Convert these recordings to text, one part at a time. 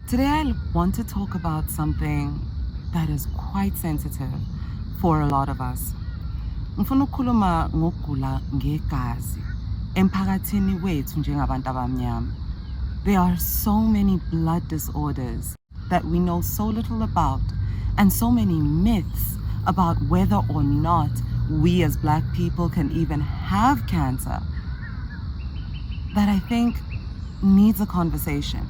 Today I want to talk about something that is quite sensitive for a lot of us. Ngifuna ukukhuluma ngokugula ngegazi emphakathini wethu njengabantu abamnyama. There are so many blood disorders that we know so little about, and so many myths about whether or not we as Black people can even have cancer, that I think needs a conversation.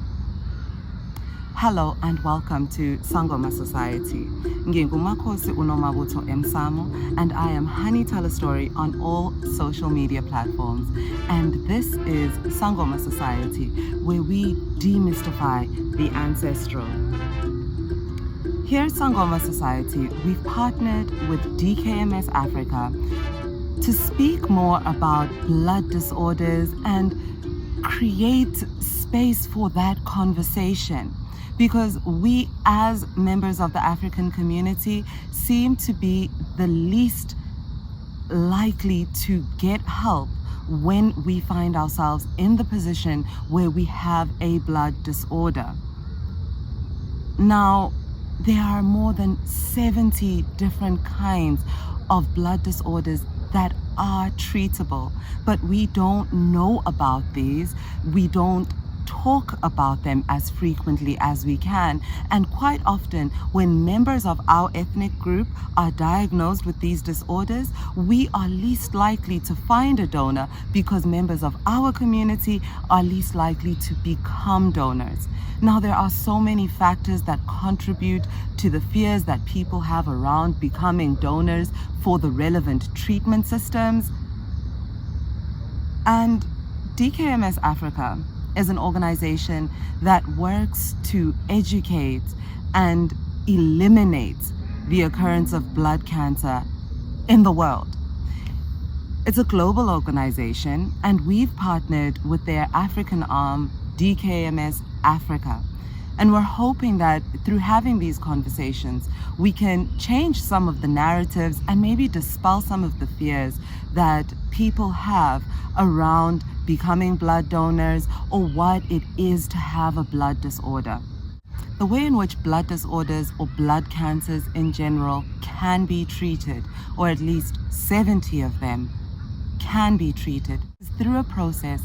Hello and welcome to Sangoma Society. Ngingumakhosi uNomabutho Emsamo, and I am Honey Tell a Story on all social media platforms. And this is Sangoma Society, where we demystify the ancestral. Here at Sangoma Society, we've partnered with DKMS Africa to speak more about blood disorders and create space for that conversation. Because we, as members of the African community, seem to be the least likely to get help when we find ourselves in the position where we have a blood disorder. Now, there are more than 70 different kinds of blood disorders that are treatable, but we don't know about these. We don't talk about them as frequently as we can, and quite often when members of our ethnic group are diagnosed with these disorders, we are least likely to find a donor because members of our community are least likely to become donors. Now, there are so many factors that contribute to the fears that people have around becoming donors for the relevant treatment systems. And DKMS Africa is an organization that works to educate and eliminate the occurrence of blood cancer in the world. It's a global organization, and we've partnered with their African arm, DKMS Africa. And we're hoping that through having these conversations, we can change some of the narratives and maybe dispel some of the fears that people have around becoming blood donors or what it is to have a blood disorder. The way in which blood disorders or blood cancers in general can be treated, or at least 70 of them can be treated, is through a process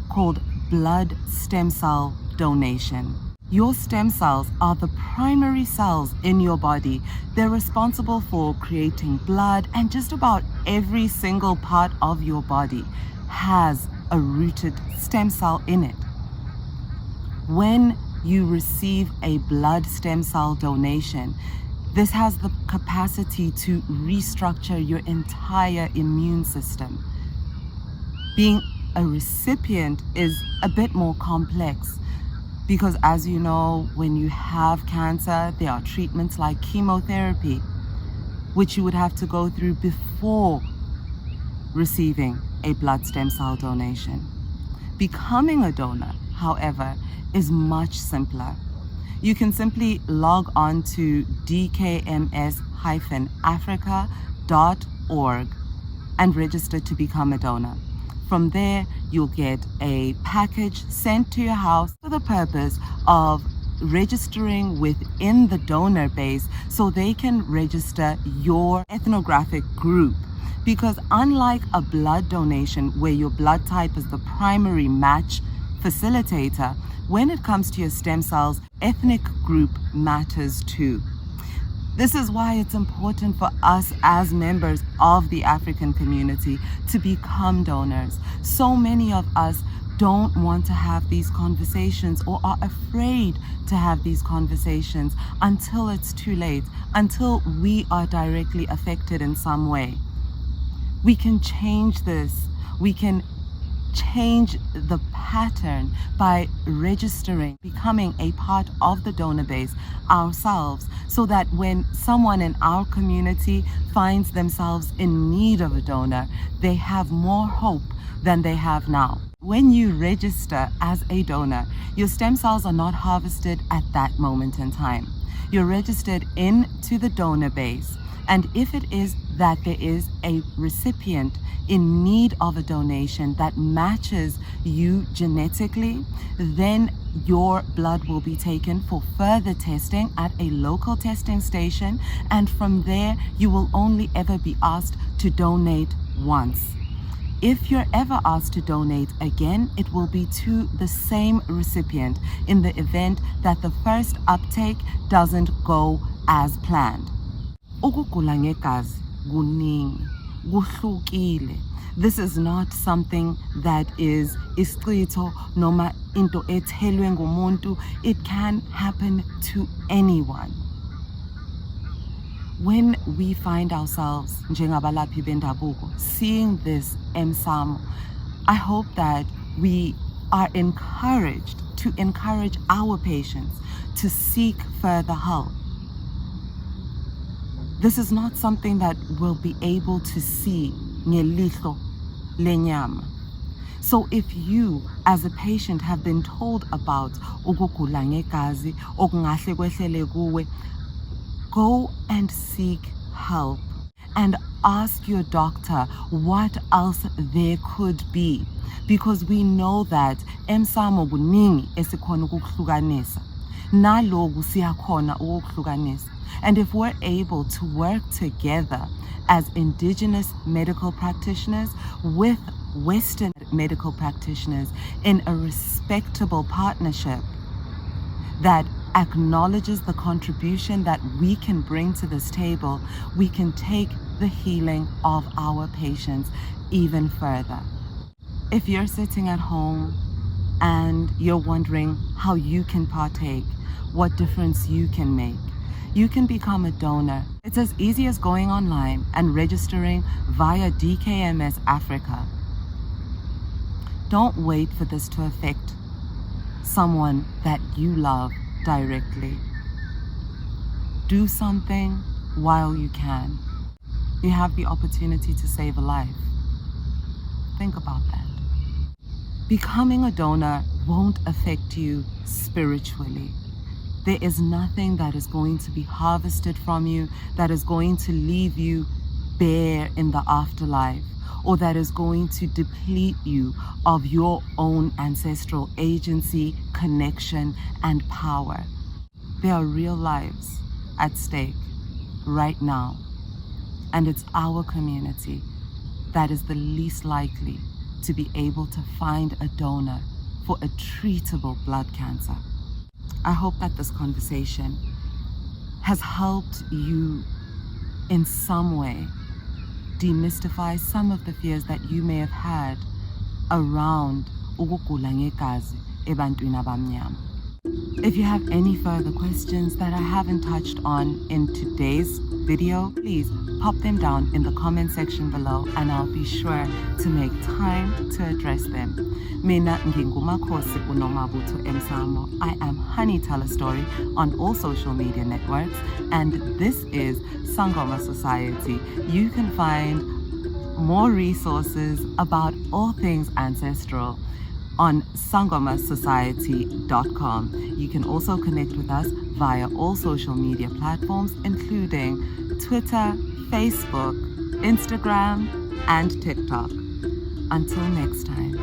called blood stem cell donation. Your stem cells are the primary cells in your body. They're responsible for creating blood, and just about every single part of your body has a rooted stem cell in it. When you receive a blood stem cell donation, this has the capacity to restructure your entire immune system. Being a recipient is a bit more complex, because as you know, when you have cancer, there are treatments like chemotherapy, which you would have to go through before receiving a blood stem cell donation. Becoming a donor, however, is much simpler. You can simply log on to dkms-africa.org and register to become a donor. From there, you'll get a package sent to your house for the purpose of registering within the donor base so they can register your ethnographic group. Because unlike a blood donation where your blood type is the primary match facilitator, when it comes to your stem cells, ethnic group matters too. This is why it's important for us as members of the African community to become donors. So many of us don't want to have these conversations, or are afraid to have these conversations until it's too late, until we are directly affected in some way. We can change this. We can change the pattern by registering, becoming a part of the donor base ourselves, so that when someone in our community finds themselves in need of a donor, they have more hope than they have now. When you register as a donor, your stem cells are not harvested at that moment in time. You're registered into the donor base. And if it is that there is a recipient in need of a donation that matches you genetically, then your blood will be taken for further testing at a local testing station, and from there you will only ever be asked to donate once. If you're ever asked to donate again, it will be to the same recipient in the event that the first uptake doesn't go as planned. Ukugula ngegazi kuningi, kuhlukile. This is not something that is isqitho noma into ethelwe ngumuntu. It can happen to anyone. When we find ourselves njengabalaphi bendabuko seeing this emsamo, I hope that we are encouraged to encourage our patients to seek further help. This is not something that we'll be able to see ngelihlo lenyama. So if you as a patient have been told about ukugula ngegazi okungahle kwehlele kuwe, go and seek help and ask your doctor what else there could be, because we know that emsamo kuningi esikhona ukuhlukanisa, naloku siyakhona ukuhlukanisa. And if we're able to work together as indigenous medical practitioners with Western medical practitioners in a respectable partnership that acknowledges the contribution that we can bring to this table, we can take the healing of our patients even further. If you're sitting at home and you're wondering how you can partake, what difference you can make, you can become a donor. It's as easy as going online and registering via DKMS Africa. Don't wait for this to affect someone that you love directly. Do something while you can. You have the opportunity to save a life. Think about that. Becoming a donor won't affect you spiritually. There is nothing that is going to be harvested from you that is going to leave you bare in the afterlife, or that is going to deplete you of your own ancestral agency, connection, and power. There are real lives at stake right now, and it's our community that is the least likely to be able to find a donor for a treatable blood cancer. I hope that this conversation has helped you in some way demystify some of the fears that you may have had around ukugula ngegazi ebantwini abamnyama. If you have any further questions that I haven't touched on in today's video, please pop them down in the comment section below and I'll be sure to make time to address them. Mina ngingumakhosi uNomabutho Emsamo. I am Honey Tell a Story on all social media networks, and this is Sangoma Society. You can find more resources about all things ancestral on sangomasociety.com. You can also connect with us via all social media platforms, including Twitter, Facebook, Instagram, and TikTok. Until next time.